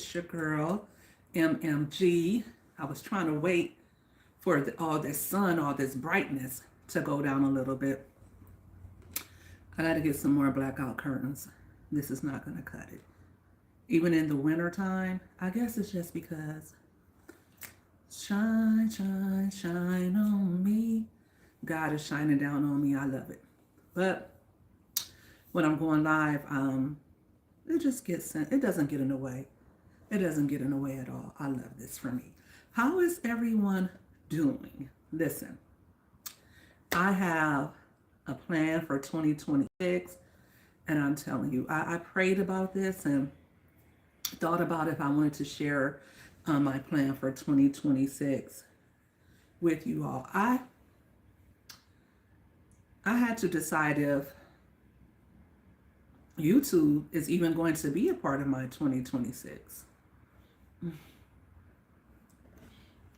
It's your girl, MMG. I was trying to wait for all this sun, all this brightness to go down a little bit. I got to get some more blackout curtains. This is not going to cut it. Even in the winter time, I guess it's just because shine, shine, shine on me. God is shining down on me. I love it. But when I'm going live, it doesn't get in the way. It doesn't get in the way at all. I love this for me. How is everyone doing? Listen, I have a plan for 2026, and I'm telling you, I prayed about this and thought about if I wanted to share my plan for 2026 with you all. I had to decide if YouTube is even going to be a part of my 2026.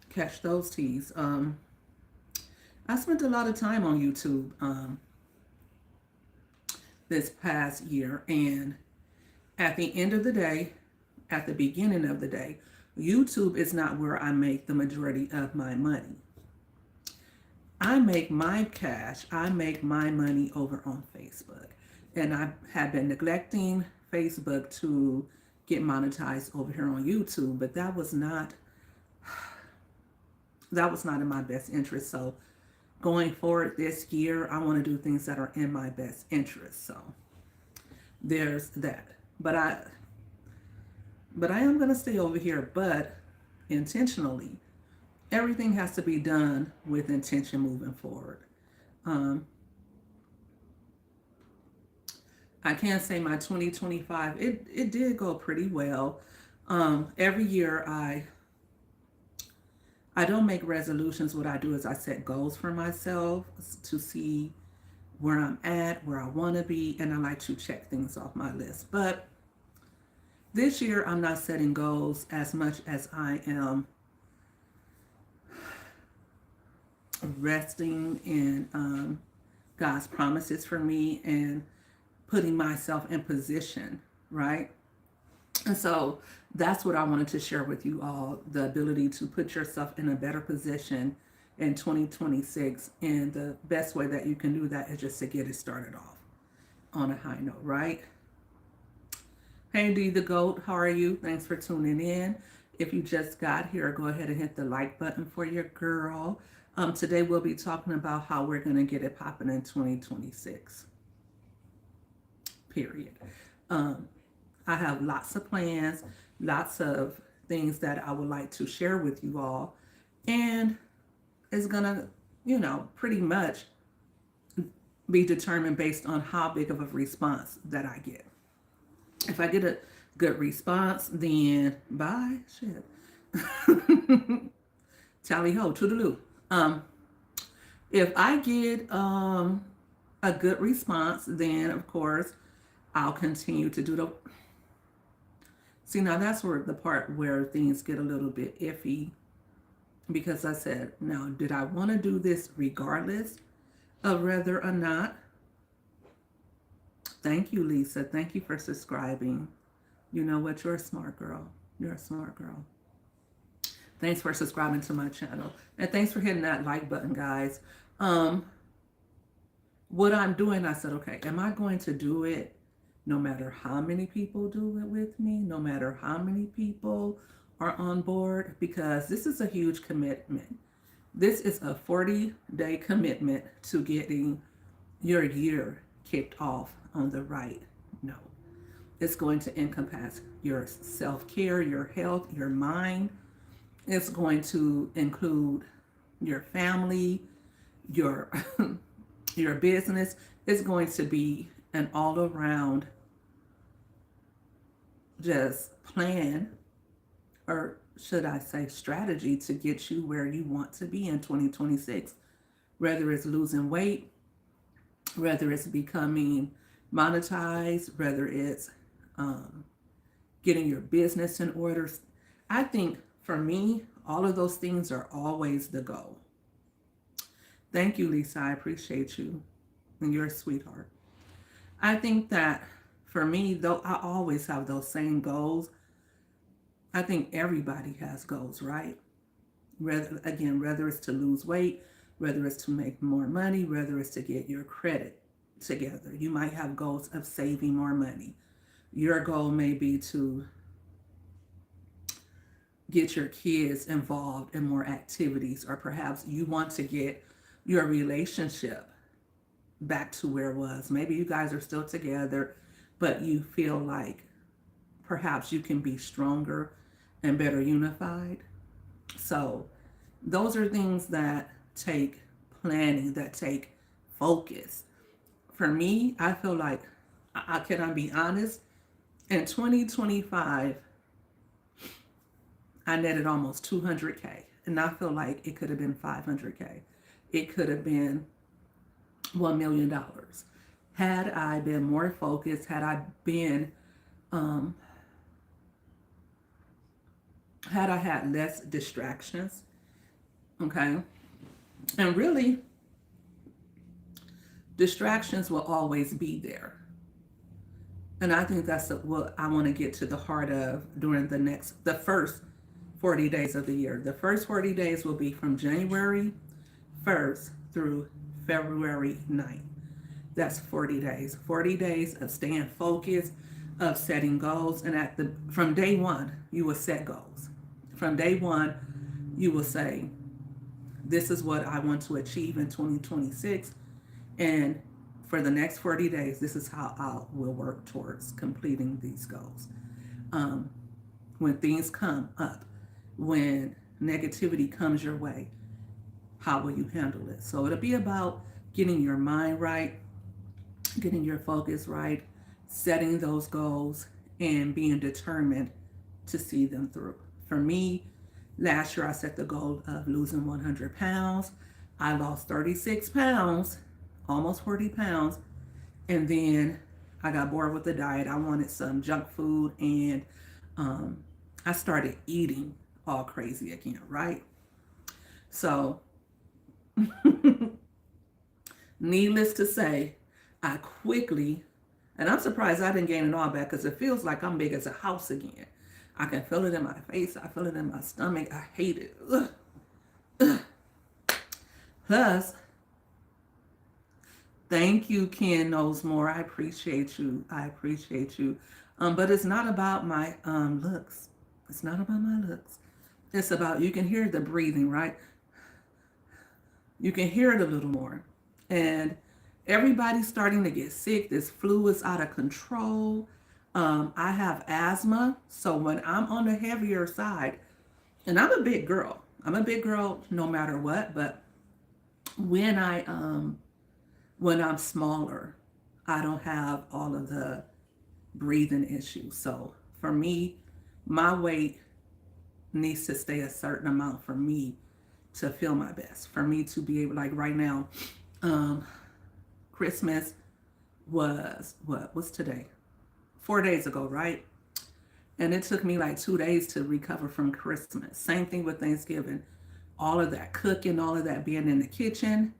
Catch those teas. I spent a lot of time on YouTube this past year, and at the end of the day, at the beginning of the day, YouTube is not where I make the majority of my money. I make my cash, I make my money over on Facebook. And I have been neglecting Facebook to get monetized over here on YouTube, but that was not in my best interest. So going forward this year, I want to do things that are in my best interest. So there's that. But I am going to stay over here, but intentionally. Everything has to be done with intention moving forward. I can't say my 2025, it did go pretty well. Every year I don't make resolutions. What I do is I set goals for myself to see where I'm at, where I want to be, and I like to check things off my list. But this year I'm not setting goals as much as I am resting in God's promises for me and putting myself in position, right? And so that's what I wanted to share with you all, the ability to put yourself in a better position in 2026. And the best way that you can do that is just to get it started off on a high note, right? Hey, D the GOAT, how are you? Thanks for tuning in. If you just got here, go ahead and hit the like button for your girl. Today we'll be talking about how we're going to get it popping in 2026. Period. I have lots of plans, lots of things that I would like to share with you all. And it's going to, pretty much be determined based on how big of a response that I get. If I get a good response, then bye, shit. Tally ho, toodaloo. If I get a good response, then of course I'll continue to do the. See, now that's where the part where things get a little bit iffy, because I said, now, did I want to do this regardless of whether or not? Thank you, Lisa. Thank you for subscribing. You know what? You're a smart girl. You're a smart girl. Thanks for subscribing to my channel. And thanks for hitting that like button, guys. What I'm doing, I said, okay, am I going to do it no matter how many people do it with me, no matter how many people are on board? Because this is a huge commitment. This is a 40-day commitment to getting your year kicked off on the right note. It's going to encompass your self-care, your health, your mind. It's going to include your family, your your business. It's going to be an all-around just plan, or should I say strategy, to get you where you want to be in 2026. Whether it's losing weight, whether it's becoming monetized, whether it's getting your business in order. I think for me, all of those things are always the goal. Thank you, Lisa. I appreciate you. And you're a sweetheart. I think that for me, though, I always have those same goals. I think everybody has goals, right? Whether it's to lose weight, whether it's to make more money, whether it's to get your credit together. You might have goals of saving more money. Your goal may be to get your kids involved in more activities, or perhaps you want to get your relationship back to where it was. Maybe you guys are still together, but you feel like perhaps you can be stronger and better unified. So, those are things that take planning, that take focus. For me, I feel like, can I be honest? In 2025, I netted almost 200K, and I feel like it could have been 500K. It could have been $1 million. Had I been more focused, um, had I had less distractions, okay? And really, distractions will always be there. And I think that's what I want to get to the heart of during the first 40 days of the year. The first 40 days will be from January 1st through February 9th. That's 40 days. 40 days of staying focused, of setting goals. And from day one, you will set goals. From day one, you will say, this is what I want to achieve in 2026. And for the next 40 days, this is how I will work towards completing these goals. When things come up, when negativity comes your way, how will you handle it? So it'll be about getting your mind right, getting your focus right, setting those goals, and being determined to see them through. For me, last year I set the goal of losing 100 pounds. I lost 36 pounds, almost 40 pounds, and then I got bored with the diet. I wanted some junk food, and I started eating all crazy again, right? So, needless to say, I quickly, and I'm surprised I didn't gain it all back because it feels like I'm big as a house again. I can feel it in my face. I feel it in my stomach. I hate it. Ugh. Ugh. Plus, thank you, Ken Knows More. I appreciate you. I appreciate you. But it's not about my looks. It's not about my looks. It's about, you can hear the breathing, right? You can hear it a little more. And everybody's starting to get sick. This flu is out of control. I have asthma. So when I'm on the heavier side, and I'm a big girl. I'm a big girl no matter what, but when when I'm smaller, I don't have all of the breathing issues. So for me, my weight needs to stay a certain amount for me to feel my best. For me to be able, like right now, Christmas what's today? 4 days ago, right? And it took me like 2 days to recover from Christmas. Same thing with Thanksgiving. All of that cooking, all of that being in the kitchen,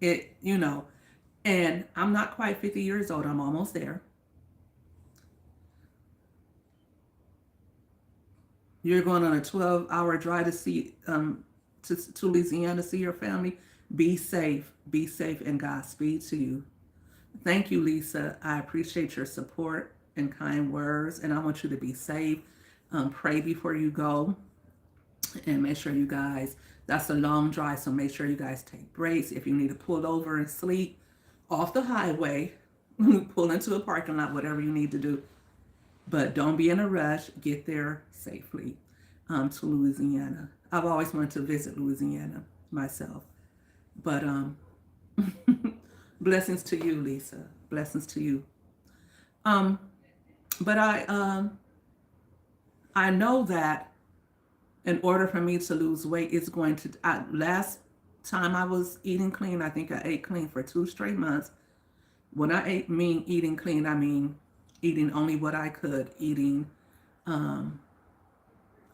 and I'm not quite 50 years old. I'm almost there. You're going on a 12-hour drive to see to Louisiana to see your family. Be safe. Be safe, and Godspeed to you. Thank you, Lisa. I appreciate your support and kind words, and I want you to be safe. Pray before you go, and make sure you guys, that's a long drive, so make sure you guys take breaks. If you need to pull over and sleep off the highway, pull into a parking lot, whatever you need to do. But don't be in a rush. Get there safely to Louisiana. I've always wanted to visit Louisiana myself. But blessings to you, Lisa. Blessings to you. Um, but I know that in order for me to lose weight, it's going to. Last time I was eating clean, I think I ate clean for 2 straight months. When mean eating clean, I mean eating only what I could, eating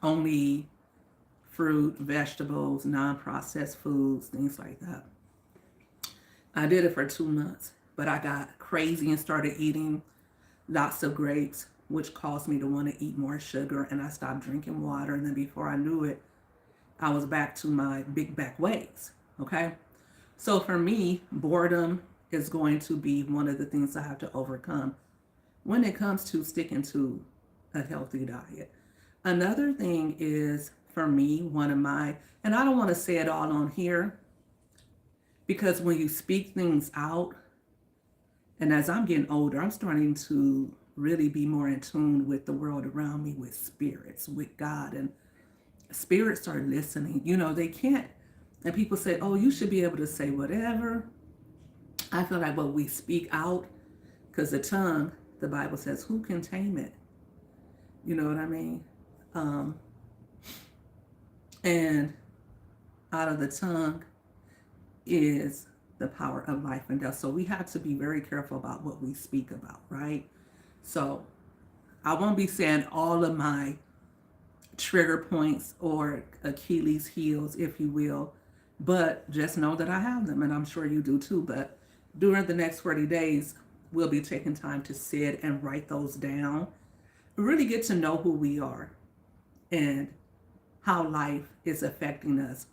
only fruit, vegetables, non-processed foods, things like that. I did it for 2 months, but I got crazy and started eating lots of grapes, which caused me to want to eat more sugar, and I stopped drinking water. And then before I knew it, I was back to my big back ways. Okay. So for me, boredom is going to be one of the things I have to overcome when it comes to sticking to a healthy diet. Another thing is for me, one of my, and I don't want to say it all on here because when you speak things out, and as I'm getting older, I'm starting to really be more in tune with the world around me, with spirits, with God, and spirits are listening. You know, they can't, and people say, oh, you should be able to say whatever. I feel like when we speak out, because the tongue, the Bible says, who can tame it? You know what I mean? Um, and out of the tongue is the power of life and death. So we have to be very careful about what we speak about, right? So I won't be saying all of my trigger points or Achilles heels, if you will, but just know that I have them, and I'm sure you do too. But during the next 40 days, we'll be taking time to sit and write those down, really get to know who we are and how life is affecting us,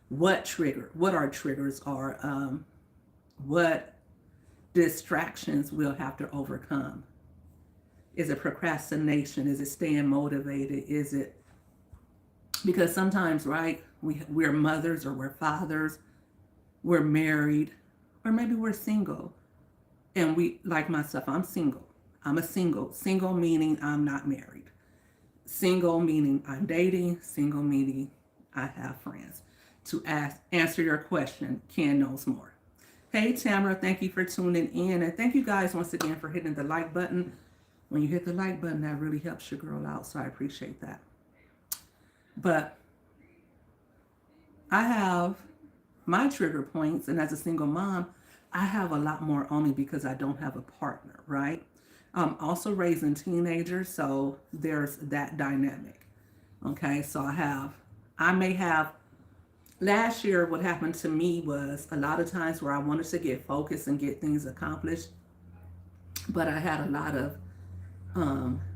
what our triggers are, what distractions we'll have to overcome. Is it procrastination? Is it staying motivated? Is it because sometimes, right, we're mothers or we're fathers, we're married, or maybe we're single, and we, like myself, I'm single. I'm a single meaning I'm not married. Single meaning I'm dating. Single meaning I have friends. To answer your question, Ken knows more. Hey Tamara, thank you for tuning in, and thank you guys once again for hitting the like button. When you hit the like button, that really helps your girl out, so I appreciate that. But I have my trigger points, and as a single mom, I have a lot more on me because I don't have a partner, right? I'm also raising teenagers, so there's that dynamic. Okay, so I may have, last year what happened to me was a lot of times where I wanted to get focused and get things accomplished, but I had a lot of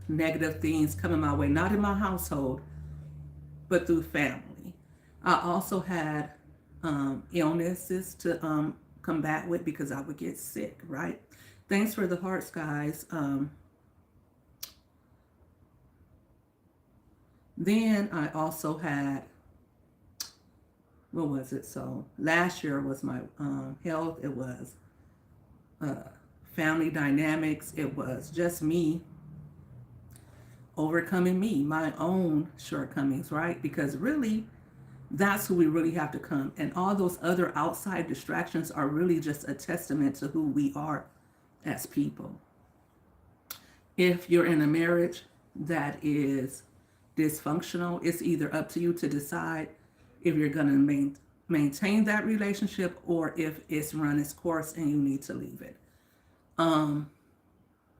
negative things coming my way, not in my household, but through family. I also had illnesses to combat with because I would get sick, right? Thanks for the hearts, guys. Then I also had, what was it? So last year was my health. It was family dynamics. It was just me overcoming me, my own shortcomings, right? Because really, that's who we really have to come. And all those other outside distractions are really just a testament to who we are as people. If you're in a marriage that is dysfunctional, it's either up to you to decide if you're going to maintain that relationship or if it's run its course and you need to leave it.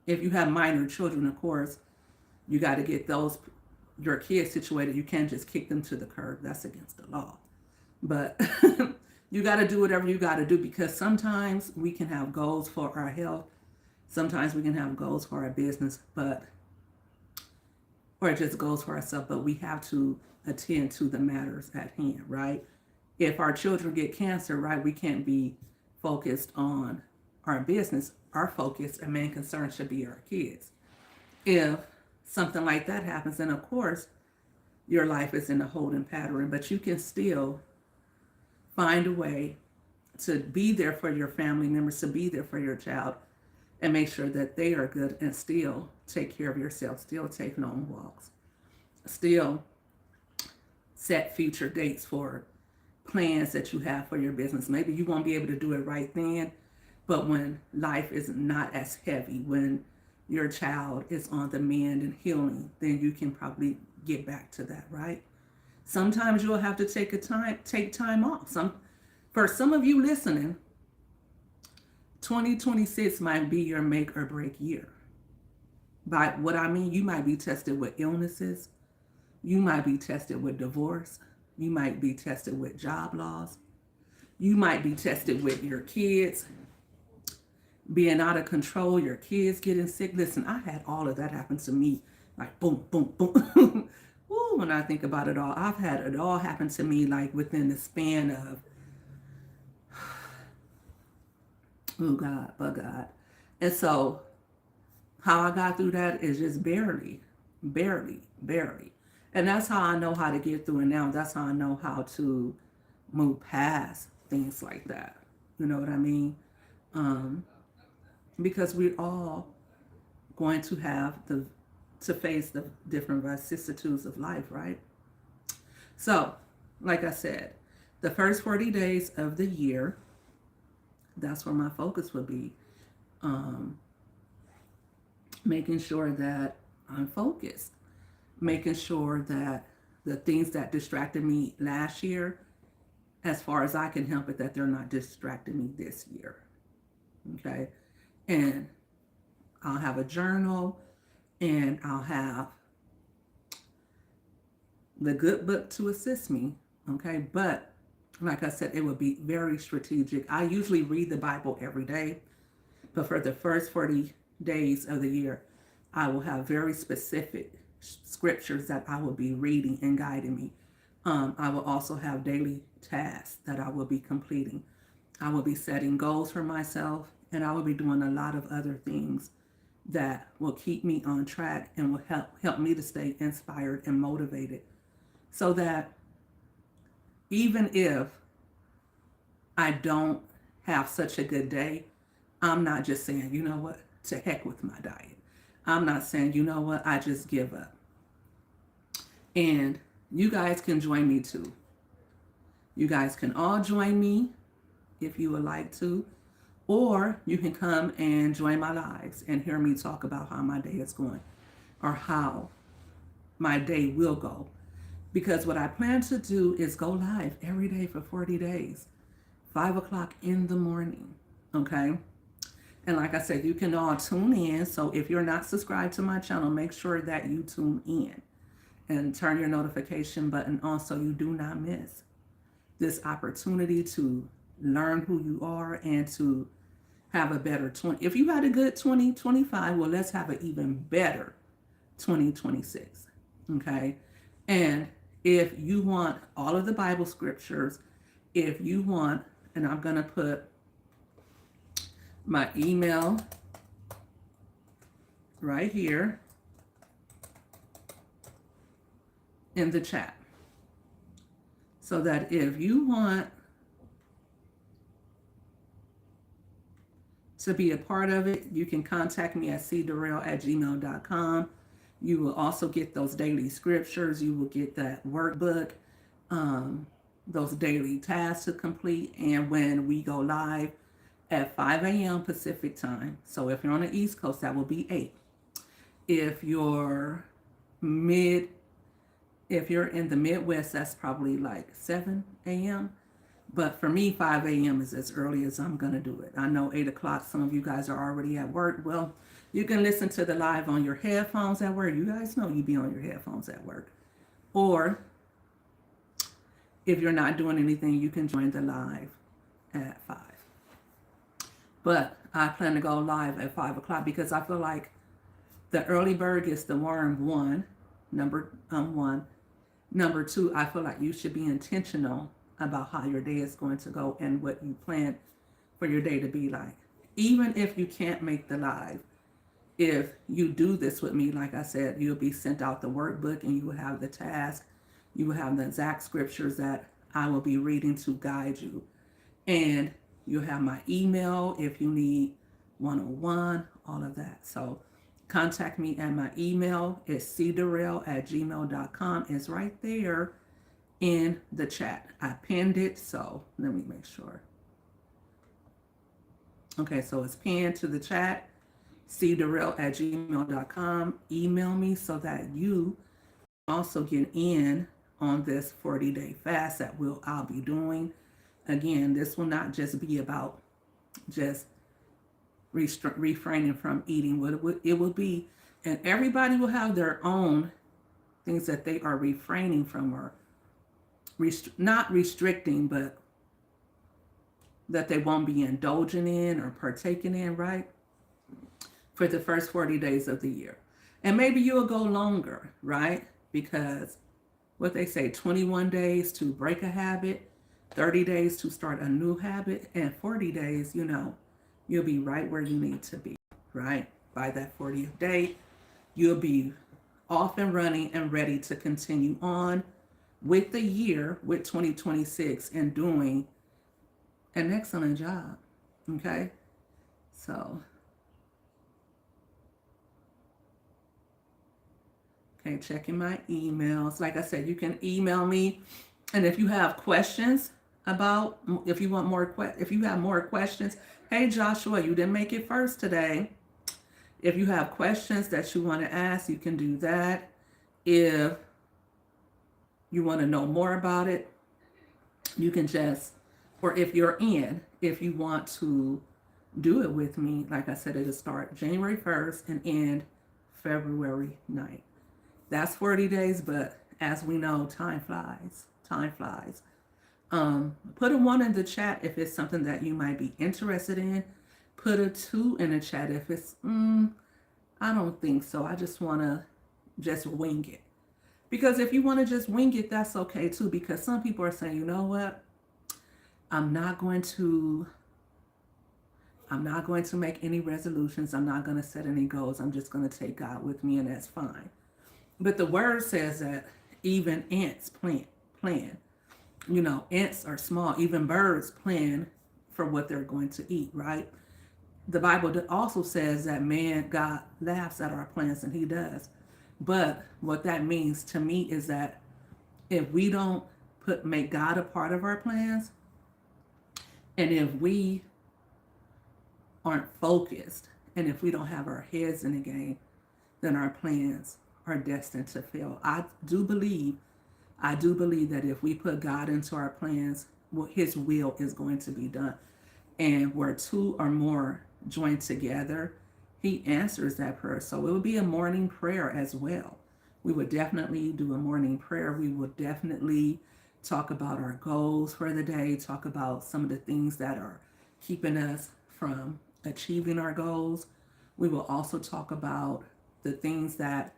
If you have minor children, of course, you got to get your kids situated. You can't just kick them to the curb. That's against the law. But you got to do whatever you got to do, because sometimes we can have goals for our health. Sometimes we can have goals for our business, or just goals for ourselves, but we have to attend to the matters at hand, right? If our children get cancer, right, we can't be focused on our business. Our focus and main concern should be our kids. If something like that happens, then of course your life is in a holding pattern, but you can still find a way to be there for your family members, to be there for your child, and make sure that they are good, and still take care of yourself, still take long walks, still set future dates for plans that you have for your business. Maybe you won't be able to do it right then, but when life is not as heavy, when your child is on the mend and healing, then you can probably get back to that, right? Sometimes you'll have to take time off. For some of you listening, 2026 might be your make or break year. By what I mean, you might be tested with illnesses. You might be tested with divorce. You might be tested with job loss. You might be tested with your kids. being out of control, your kids getting sick. Listen, I had all of that happen to me, like boom, boom, boom. Ooh, when I think about it all, I've had it all happen to me like within the span of, oh God, but God. And so how I got through that is just barely, barely, barely. And that's how I know how to get through it now. That's how I know how to move past things like that. You know what I mean? Um, because we're all going to have to face the different vicissitudes of life, right? So, like I said, the first 40 days of the year, that's where my focus would be. Um, Making sure that I'm focused, making sure that the things that distracted me last year, as far as I can help it, that they're not distracting me this year. Okay. And I'll have a journal and I'll have the good book to assist me. Okay. But like I said, it would be very strategic. I usually read the Bible every day, but for the first 40 days of the year, I will have very specific scriptures that I will be reading and guiding me. I will also have daily tasks that I will be completing. I will be setting goals for myself, and I will be doing a lot of other things that will keep me on track and will help me to stay inspired and motivated, so that even if I don't have such a good day, I'm not just saying, you know what, to heck with my diet. I'm not saying, you know what, I just give up. And you guys can join me too. You guys can all join me if you would like to, or you can come and join my lives and hear me talk about how my day is going or how my day will go. Because what I plan to do is go live every day for 40 days, 5 o'clock in the morning. Okay. And like I said, you can all tune in. So if you're not subscribed to my channel, make sure that you tune in and turn your notification button on so you do not miss this opportunity to learn who you are and to have a better 20. If you had a good 2025, well, let's have an even better 2026. Okay. And if you want all of the Bible scriptures, if you want, and I'm going to put my email right here in the chat, so that if you want to be a part of it, you can contact me at cdarrell@gmail.com. You will also get those daily scriptures. You will get that workbook, those daily tasks to complete. And when we go live at 5 a.m. Pacific time, so if you're on the East Coast, that will be 8. If you're if you're in the Midwest, that's probably like 7 a.m. But for me, 5 a.m. is as early as I'm going to do it. I know 8 o'clock, some of you guys are already at work. Well, you can listen to the live on your headphones at work. You guys know you be on your headphones at work. Or if you're not doing anything, you can join the live at 5. But I plan to go live at 5 o'clock because I feel like the early bird gets the worm, one. Number 2, I feel like you should be intentional about how your day is going to go and what you plan for your day to be like. Even if you can't make the live, if you do this with me, like I said, you'll be sent out the workbook and you will have the task. You will have the exact scriptures that I will be reading to guide you. And you'll have my email if you need one-on-one, all of that. So contact me at my email. It's cdarrell@gmail.com. It's right there in the chat. I pinned it, so let me make sure. Okay, so it's pinned to the chat, cdarrell@gmail.com. Email me so that you also get in on this 40-day fast that I'll be doing. Again, this will not just be about just refraining from eating. What it will be, and everybody will have their own things that they are refraining from, or not restricting, but that they won't be indulging in or partaking in, right? For the first 40 days of the year. And maybe you'll go longer, right? Because what they say, 21 days to break a habit, 30 days to start a new habit, and 40 days, you'll be right where you need to be, right? By that 40th day, you'll be off and running and ready to continue on with the year, with 2026, and doing an excellent job. Okay? So, okay, checking my emails. Like I said, you can email me. And if you have questions about, if you want more, if you have more questions, hey Joshua, you didn't make it first today. If you have questions that you want to ask, you can do that. If you want to know more about it, you can just, or if if you want to do it with me, like I said, it'll start January 1st and end February 9th. That's 40 days, but as we know, time flies. Time flies. Put a 1 in the chat if it's something that you might be interested in. Put a 2 in the chat if it's, I don't think so. I just want to just wing it. Because if you want to just wing it, that's okay too. Because some people are saying, you know what? I'm not going to make any resolutions. I'm not going to set any goals. I'm just going to take God with me, and that's fine. But the word says that even ants plan. Ants are small. Even birds plan for what they're going to eat, right? The Bible also says that God laughs at our plans, and he does. But what that means to me is that if we don't make God a part of our plans, and if we aren't focused, and if we don't have our heads in the game, then our plans are destined to fail. I do believe that if we put God into our plans, his will is going to be done. And where 2 or more joined together, he answers that prayer. So it would be a morning prayer as well. We would definitely do a morning prayer. We would definitely talk about our goals for the day, talk about some of the things that are keeping us from achieving our goals. We will also talk about the things that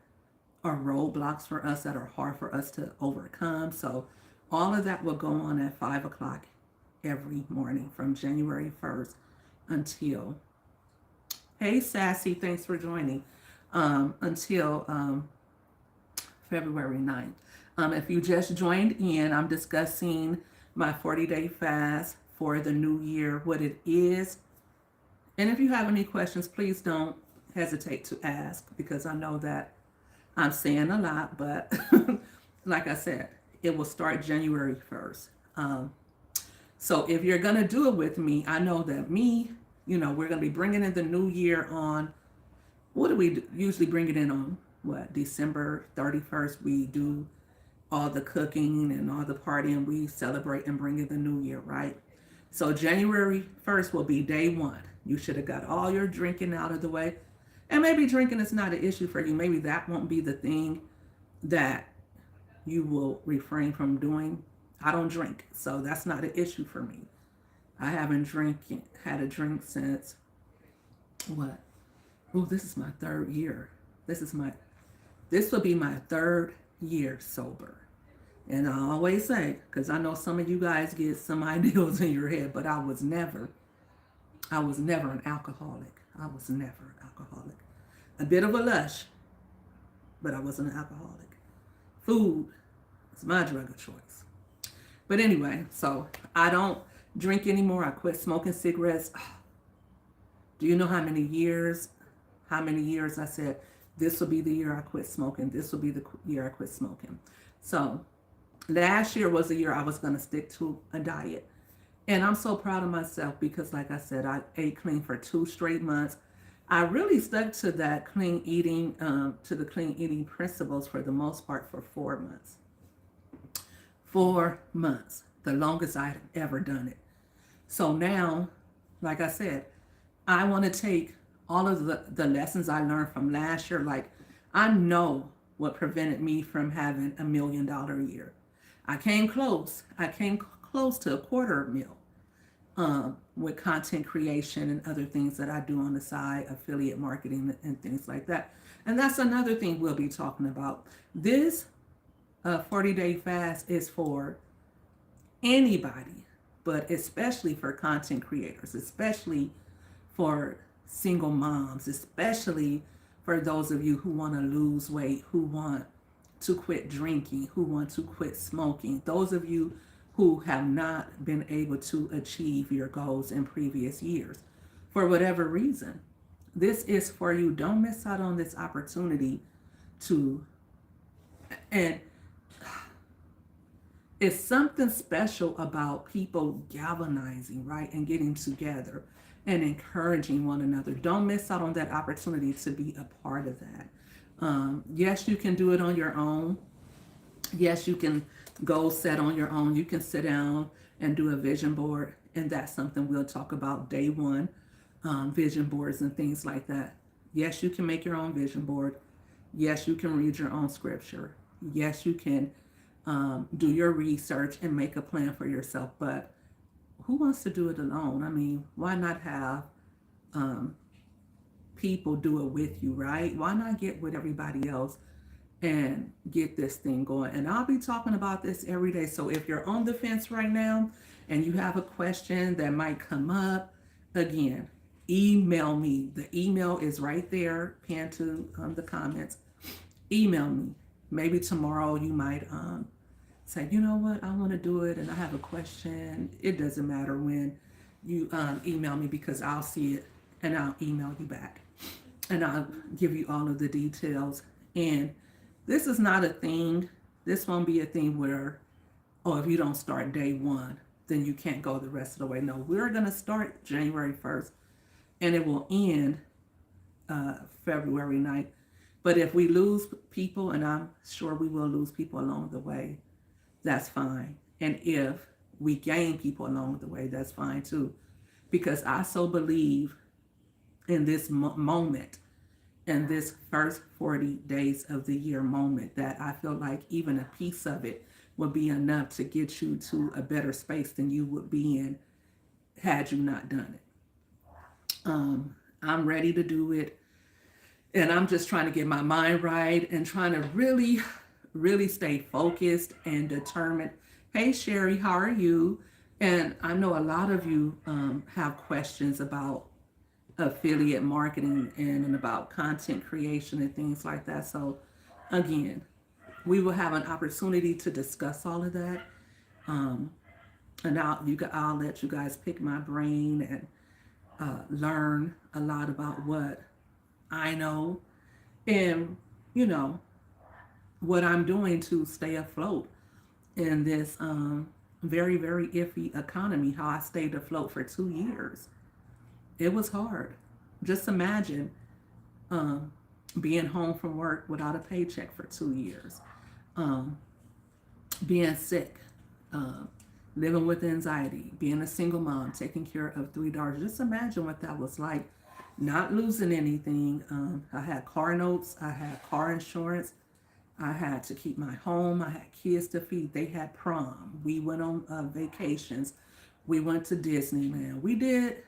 are roadblocks for us, that are hard for us to overcome. So all of that will go on at 5 o'clock every morning from January 1st until, hey Sassy, thanks for joining, until February 9th. If you just joined in, I'm discussing my 40-day fast for the new year, what it is. And if you have any questions, please don't hesitate to ask, because I know that I'm saying a lot, but like I said, it will start January 1st. So if you're going to do it with me, I know that we're going to be bringing in the new year on, what do we usually bring it in on? December 31st, we do all the cooking and all the partying. We celebrate and bring in the new year, right? So January 1st will be day 1. You should have got all your drinking out of the way. And maybe drinking is not an issue for you. Maybe that won't be the thing that you will refrain from doing. I don't drink, so that's not an issue for me. I haven't had a drink since what? Oh, this is my 3rd year. This will be my 3rd year sober. And I always say, because I know some of you guys get some ideals in your head, but I was never an alcoholic. I was never an alcoholic. A bit of a lush, but I wasn't an alcoholic. Food is my drug of choice. But anyway, so I don't drink anymore. I quit smoking cigarettes. Do you know how many years I said, this will be the year I quit smoking. This will be the year I quit smoking. So last year was the year I was going to stick to a diet. And I'm so proud of myself because, like I said, I ate clean for 2 straight months. I really stuck to that clean eating, to the clean eating principles for the most part for 4 months. 4 months, the longest I had ever done it. So now, like I said, I want to take all of the lessons I learned from last year. Like, I know what prevented me from having $1 million a year. I came close. I came close to $250,000. with content creation and other things that I do on the side, affiliate marketing and things like that. And that's another thing we'll be talking about. This 40-day fast is for anybody, but especially for content creators, especially for single moms, especially for those of you who want to lose weight, who want to quit drinking, who want to quit smoking, those of you who have not been able to achieve your goals in previous years for whatever reason. This is for you. Don't miss out on this opportunity to, and it's something special about people galvanizing, right, and getting together and encouraging one another. Don't miss out on that opportunity to be a part of that. Yes, you can do it on your own. Yes, you can goal set on your own. You can sit down and do a vision board, and that's something we'll talk about day one, vision boards and things like that. Yes, you can make your own vision board. Yes, you can read your own scripture. Yes, you can do your research and make a plan for yourself. But who wants to do it alone? I mean, why not have um, people do it with you, right? Why not get with everybody else and get this thing going? And I'll be talking about this every day. So if you're on the fence right now and you have a question that might come up, again, email me. The email is right there, pinned to the comments. Email me. Maybe tomorrow you might say, you know what, I want to do it and I have a question. It doesn't matter when you email me, because I'll see it and I'll email you back and I'll give you all of the details. And this is not a thing. This won't be a thing where, oh, if you don't start day one, then you can't go the rest of the way. No, we're going to start January 1st and it will end February 9th. But if we lose people, and I'm sure we will lose people along the way, that's fine. And if we gain people along the way, that's fine too. Because I so believe in this moment, in this first 40 days of the year moment, that I feel like even a piece of it would be enough to get you to a better space than you would be in had you not done it. I'm ready to do it. And I'm just trying to get my mind right and trying to really, really stay focused and determined. Hey, Sherry, how are you? And I know a lot of you have questions about affiliate marketing and about content creation and things like that. So again, we will have an opportunity to discuss all of that. And I'll let you guys pick my brain and learn a lot about what I know and, you know, what I'm doing to stay afloat in this very, very iffy economy, how I stayed afloat for 2 years. It was hard. Just imagine being home from work without a paycheck for 2 years, um, being sick, living with anxiety, being a single mom, taking care of three daughters. Just imagine what that was like, not losing anything. I had car notes, I had car insurance, I had to keep my home, I had kids to feed. They had prom. We went on vacations. We went to Disneyland. We did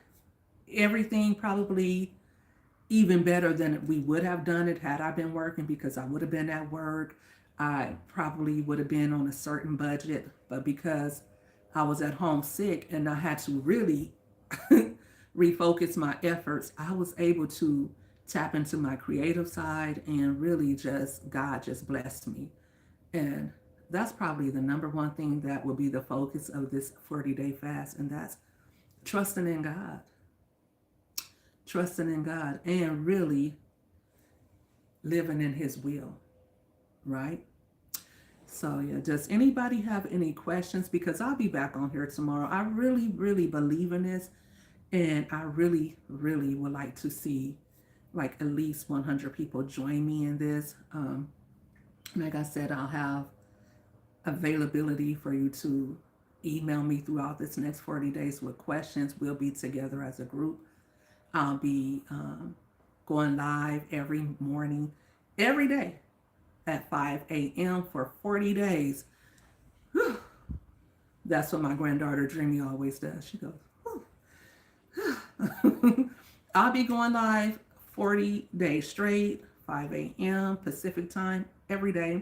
everything probably even better than we would have done it had I been working, because I would have been at work. I probably would have been on a certain budget, but because I was at home sick and I had to really refocus my efforts, I was able to tap into my creative side, and really just, God just blessed me. And that's probably the number one thing that will be the focus of this 40-day fast, and that's trusting in God. Trusting in God and really living in His will, right? So yeah, does anybody have any questions? Because I'll be back on here tomorrow. I really, really believe in this, and I really, really would like to see like at least 100 people join me in this. Like I said, I'll have availability for you to email me throughout this next 40 days with questions. We'll be together as a group. I'll be going live every morning, every day at 5 a.m. for 40 days. Whew. That's what my granddaughter Dreamy always does. She goes, whew. I'll be going live 40 days straight, 5 a.m. Pacific time every day,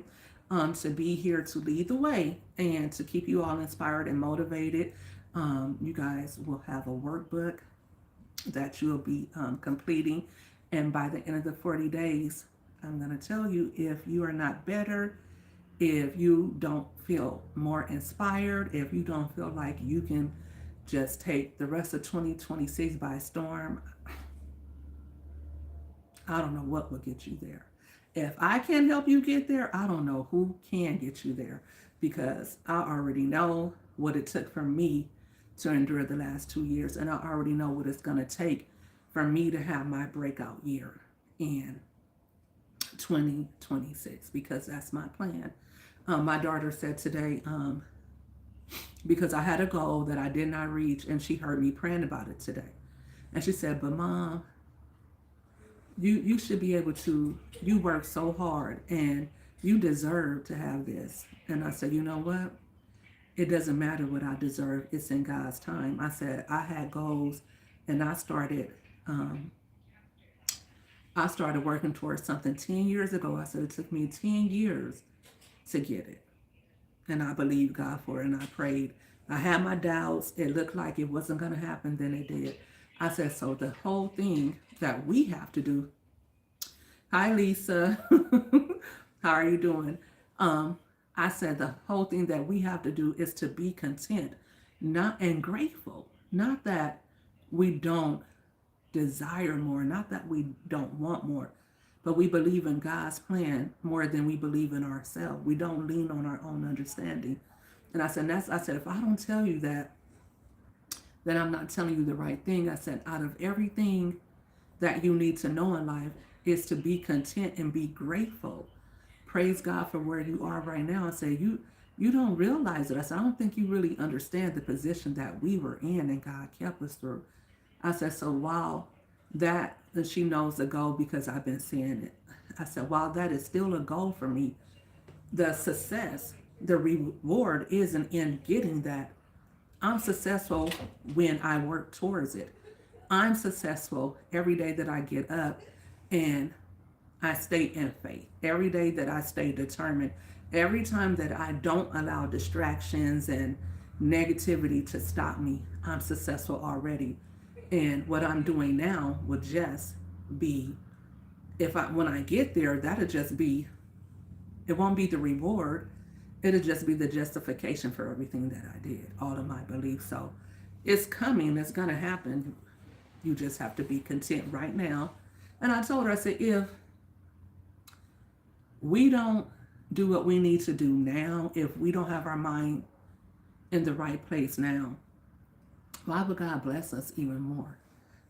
to be here to lead the way and to keep you all inspired and motivated. You guys will have a workbook that you'll be completing. And by the end of the 40 days, I'm going to tell you, if you are not better, if you don't feel more inspired, if you don't feel like you can just take the rest of 2026 by storm, I don't know what will get you there. If I can't help you get there, I don't know who can get you there, because I already know what it took for me to endure the last 2 years, and I already know what it's going to take for me to have my breakout year in 2026, because that's my plan. My daughter said today, because I had a goal that I did not reach, and she heard me praying about it today. And she said, but mom, you should be able to, you work so hard and you deserve to have this. And I said, you know what? It doesn't matter what I deserve. It's in God's time. I said, I had goals, and I started working towards something 10 years ago. I said, it took me 10 years to get it. And I believed God for it, and I prayed. I had my doubts. It looked like it wasn't going to happen. Then it did. I said, so the whole thing that we have to do. Hi, Lisa. How are you doing? I said the whole thing that we have to do is to be content, not and grateful. Not that we don't desire more, not that we don't want more, but we believe in God's plan more than we believe in ourselves. We don't lean on our own understanding. And I said, if I don't tell you that, then I'm not telling you the right thing. I said, out of everything that you need to know in life is to be content and be grateful. Praise God for where you are right now. And say, you don't realize it. I said, I don't think you really understand the position that we were in and God kept us through. I said, so while that, and she knows the goal because I've been seeing it. I said, while that is still a goal for me, the success, the reward isn't in getting that. I'm successful when I work towards it. I'm successful every day that I get up and I stay in faith. Every day that I stay determined. Every time that I don't allow distractions and negativity to stop me, I'm successful already. And what I'm doing now will just be, when I get there, that'll just be, it won't be the reward. It'll just be the justification for everything that I did, all of my beliefs. So it's coming, it's going to happen. You just have to be content right now. And I told her, I said, if we don't do what we need to do now, if we don't have our mind in the right place now, why would God bless us even more?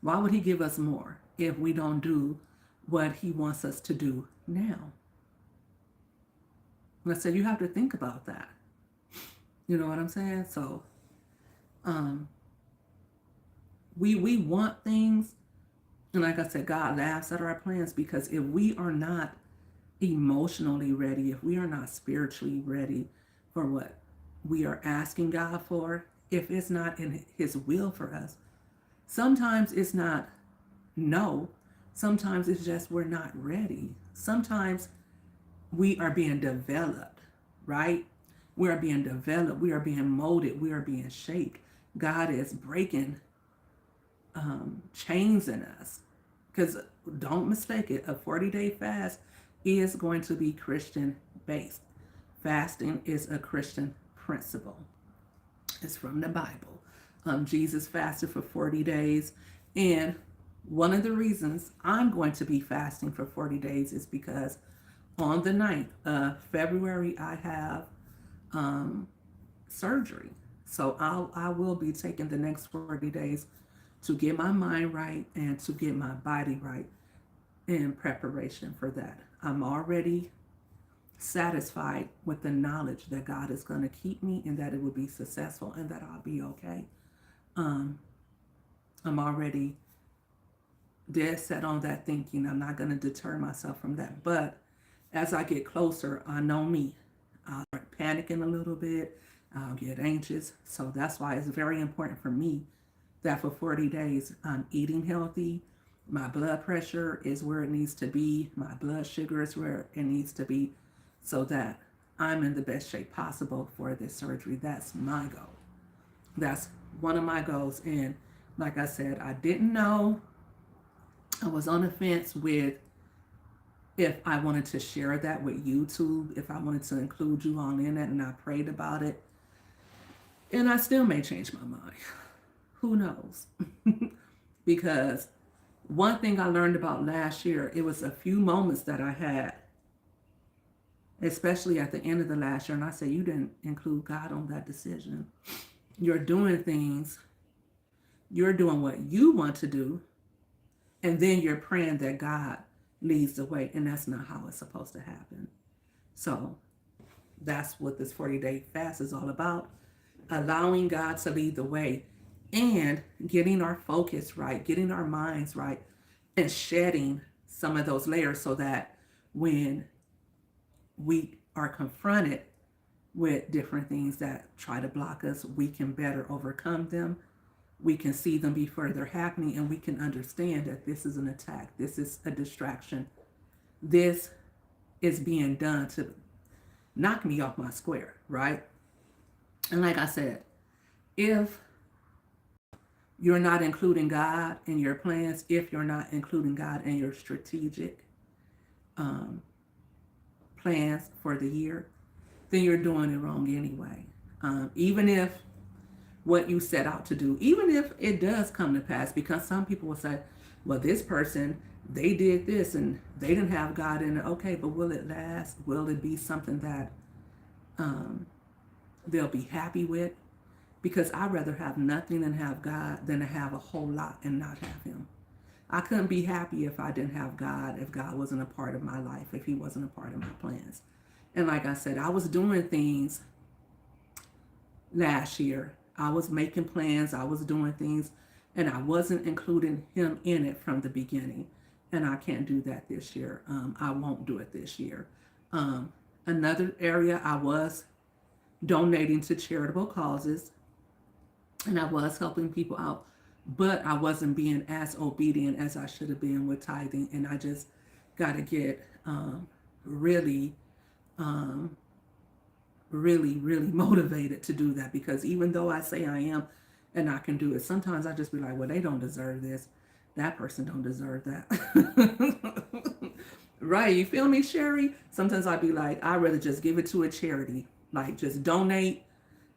Why would he give us more if we don't do what he wants us to do now? And I said, you have to think about that. You know what I'm saying? So we want things, and like I said, God laughs at our plans, because if we are not emotionally ready, if we are not spiritually ready for what we are asking God for, if it's not in his will for us, sometimes it's not no, sometimes it's just we're not ready. Sometimes we are being developed, right? We are being developed, we are being molded, we are being shaped. God is breaking chains in us, because don't mistake it, a 40-day fast is going to be Christian based. Fasting is a Christian principle. It's from the Bible. Jesus fasted for 40 days. And one of the reasons I'm going to be fasting for 40 days is because on the 9th of February, I have surgery. So I will be taking the next 40 days to get my mind right and to get my body right in preparation for that. I'm already satisfied with the knowledge that God is going to keep me and that it will be successful and that I'll be okay. I'm already dead set on that thinking. I'm not going to deter myself from that. But as I get closer, I know me. I'll start panicking a little bit. I'll get anxious. So that's why it's very important for me that for 40 days I'm eating healthy. My blood pressure is where it needs to be. My blood sugar is where it needs to be so that I'm in the best shape possible for this surgery. That's my goal. That's one of my goals. And like I said, I didn't know. I was on the fence with if I wanted to share that with YouTube, if I wanted to include you all in it, and I prayed about it. And I still may change my mind. Who knows? Because one thing I learned about last year, it was a few moments that I had, especially at the end of the last year, and I said, you didn't include God on that decision. You're doing things, you're doing what you want to do, and then you're praying that God leads the way, and that's not how it's supposed to happen. So that's what this 40-day fast is all about. Allowing God to lead the way and getting our focus right, getting our minds right, and shedding some of those layers so that when we are confronted with different things that try to block us, we can better overcome them. We can see them before they're happening, and we can understand that this is an attack. This is a distraction. This is being done to knock me off my square, right? And like I said, if you're not including God in your plans, if you're not including God in your strategic um, plans for the year, then you're doing it wrong anyway. Even if what you set out to do, even if it does come to pass, because some people will say, well, this person, they did this and they didn't have God in it. Okay, but will it last? Will it be something that they'll be happy with? Because I'd rather have nothing and have God than to have a whole lot and not have him. I couldn't be happy if I didn't have God, if God wasn't a part of my life, if he wasn't a part of my plans. And like I said, I was doing things last year. I was making plans, I was doing things, and I wasn't including him in it from the beginning. And I can't do that this year. I won't do it this year. Another area, I was donating to charitable causes, and I was helping people out, but I wasn't being as obedient as I should have been with tithing. And I just got to get really, um, really motivated to do that, because even though I say I am and I can do it, sometimes I just be like, well, they don't deserve this. That person don't deserve that. Right, you feel me, Sherry? Sometimes I'd be like, I'd rather just give it to a charity, like just donate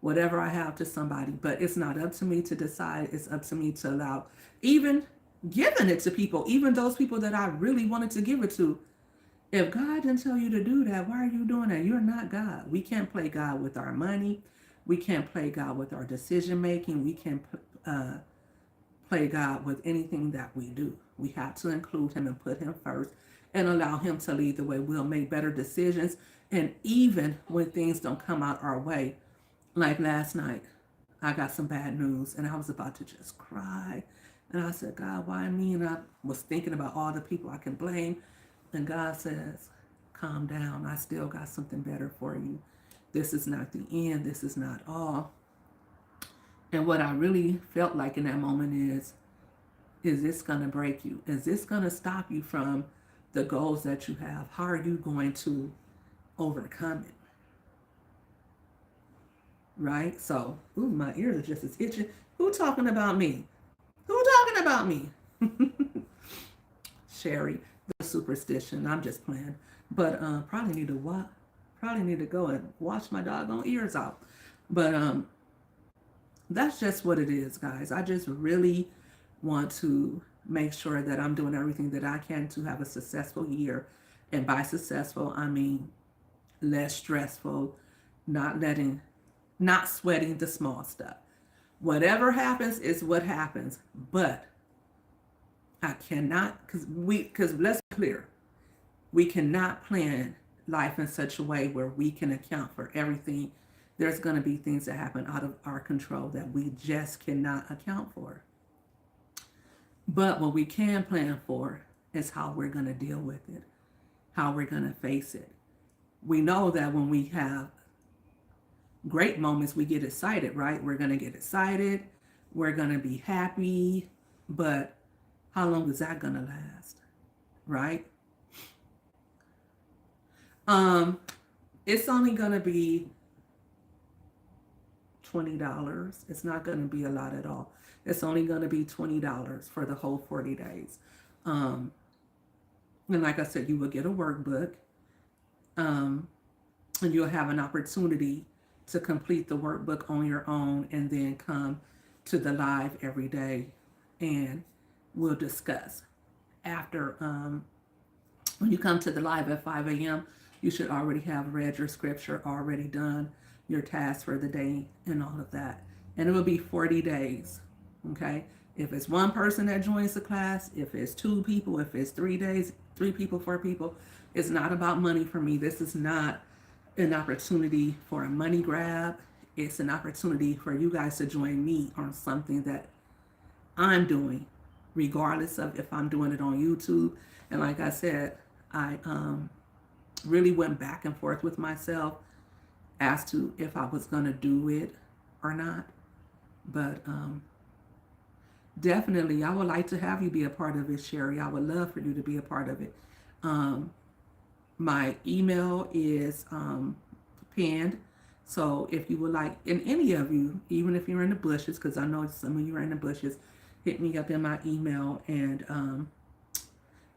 whatever I have to somebody. But it's not up to me to decide. It's up to me to allow, even giving it to people, even those people that I really wanted to give it to. If God didn't tell you to do that, why are you doing that? You're not God. We can't play God with our money. We can't play God with our decision making. We can't play God with anything that we do. We have to include him and put him first and allow him to lead the way. We'll make better decisions. And even when things don't come out our way, like last night, I got some bad news and I was about to just cry. And I said, God, why me? And I was thinking about all the people I can blame. And God says, calm down. I still got something better for you. This is not the end. This is not all. And what I really felt like in that moment is this going to break you? Is this going to stop you from the goals that you have? How are you going to overcome it? Right? So, ooh, my ears are just as itching. Who talking about me? Who talking about me? Sherry, the superstition. I'm just playing. But probably need to go and wash my doggone ears out. But that's just what it is, guys. I just really want to make sure that I'm doing everything that I can to have a successful year. And by successful, I mean less stressful, not sweating the small stuff. Whatever happens is what happens. But I cannot, because let's be clear, we cannot plan life in such a way where we can account for everything. There's going to be things that happen out of our control that we just cannot account for. But what we can plan for is how we're going to deal with it, how we're going to face it. We know that when we have great moments, we get excited, right? We're going to get excited. We're going to be happy, but how long is that going to last? Right? Um, it's only going to be $20. It's not going to be a lot at all. It's only going to be $20 for the whole 40 days. Um, and like I said, you will get a workbook, um, and you'll have an opportunity to complete the workbook on your own and then come to the live every day and we'll discuss. After, when you come to the live at 5 a.m., you should already have read your scripture, already done your task for the day, and all of that. And it will be 40 days. Okay? If it's one person that joins the class, if it's two people, if it's 3 days, 3 people, 4 people, it's not about money for me. This is not an opportunity for a money grab. It's an opportunity for you guys to join me on something that I'm doing, regardless of if I'm doing it on YouTube. And like I said, I really went back and forth with myself as to if I was going to do it or not. But definitely, I would like to have you be a part of it, Sherry. I would love for you to be a part of it. Um, my email is pinned. So if you would like, and any of you, even if you're in the bushes, because I know some of you are in the bushes, hit me up in my email and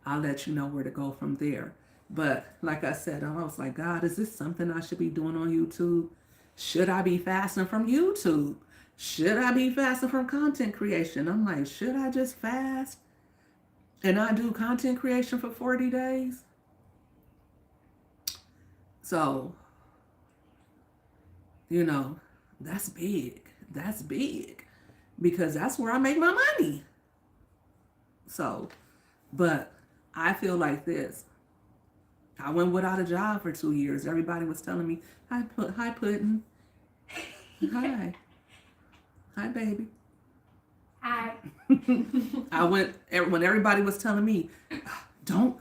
I'll let you know where to go from there. But like I said, I was like, God, is this something I should be doing on YouTube? Should I be fasting from YouTube? Should I be fasting from content creation? I'm like, should I just fast and not do content creation for 40 days? So, you know, that's big. That's big because that's where I make my money. So, but I feel like this. I went without a job for 2 years. Everybody was telling me, hi, Puddin'. Hi. Hi, baby. Hi. I went, when everybody was telling me, don't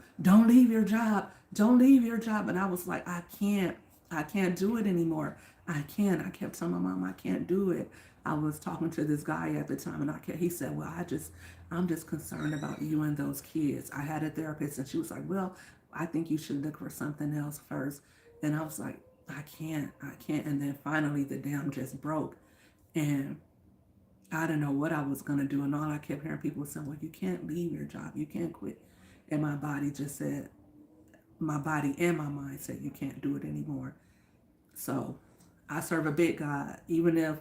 leave your job. Don't leave your job. And I was like, I can't do it anymore. I can't. I kept telling my mom, I can't do it. I was talking to this guy at the time and he said, well, I'm just concerned about you and those kids. I had a therapist and she was like, well, I think you should look for something else first. And I was like, I can't. And then finally the dam just broke and I didn't know what I was going to do. And all I kept hearing people saying, well, you can't leave your job. You can't quit. And my body just said, my body and my mind said, you can't do it anymore. So I serve a big God. Even if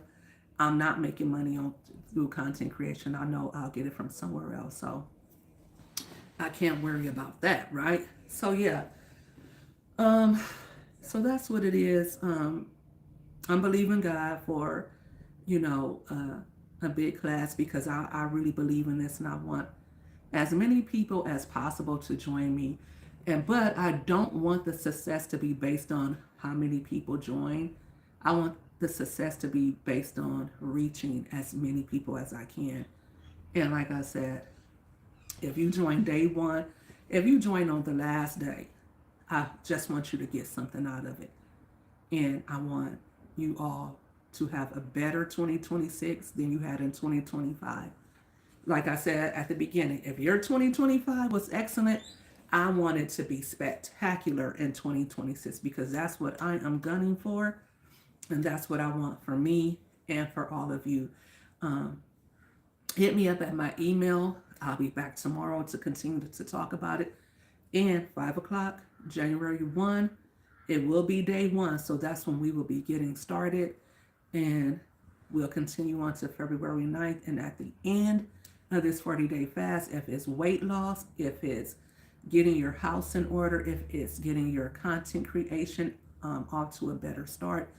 I'm not making money on through content creation, I know I'll get it from somewhere else. So I can't worry about that, right? So yeah. So that's what it is. I'm believing God for, you know, a big class because I really believe in this and I want as many people as possible to join me. But I don't want the success to be based on how many people join. I want the success to be based on reaching as many people as I can. And like I said, if you join day one, if you join on the last day, I just want you to get something out of it. And I want you all to have a better 2026 than you had in 2025. Like I said at the beginning, if your 2025 was excellent, I want it to be spectacular in 2026 because that's what I am gunning for. And that's what I want for me and for all of you. Hit me up at my email. I'll be back tomorrow to continue to talk about it. And 5 o'clock, January 1, it will be day one. So that's when we will be getting started. And we'll continue on to February 9th. And at the end of this 40-day fast, if it's weight loss, if it's getting your house in order, if it's getting your content creation off to a better start,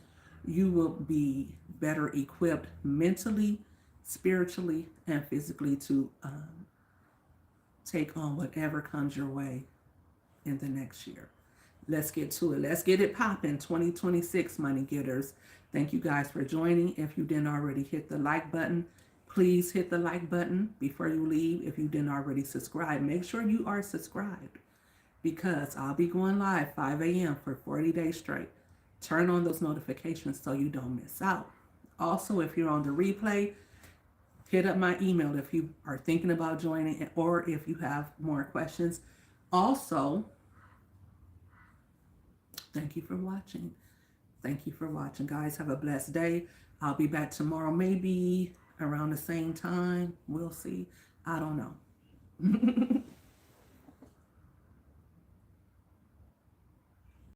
you will be better equipped mentally, spiritually, and physically to take on whatever comes your way in the next year. Let's get to it. Let's get it popping. 2026 money getters. Thank you guys for joining. If you didn't already hit the like button, please hit the like button before you leave. If you didn't already subscribe, make sure you are subscribed because I'll be going live 5 a.m. for 40 days straight. Turn on those notifications so you don't miss out. Also, if you're on the replay, hit up my email if you are thinking about joining or if you have more questions. Also, thank you for watching. Thank you for watching, guys. Have a blessed day. I'll be back tomorrow, maybe around the same time. We'll see. I don't know.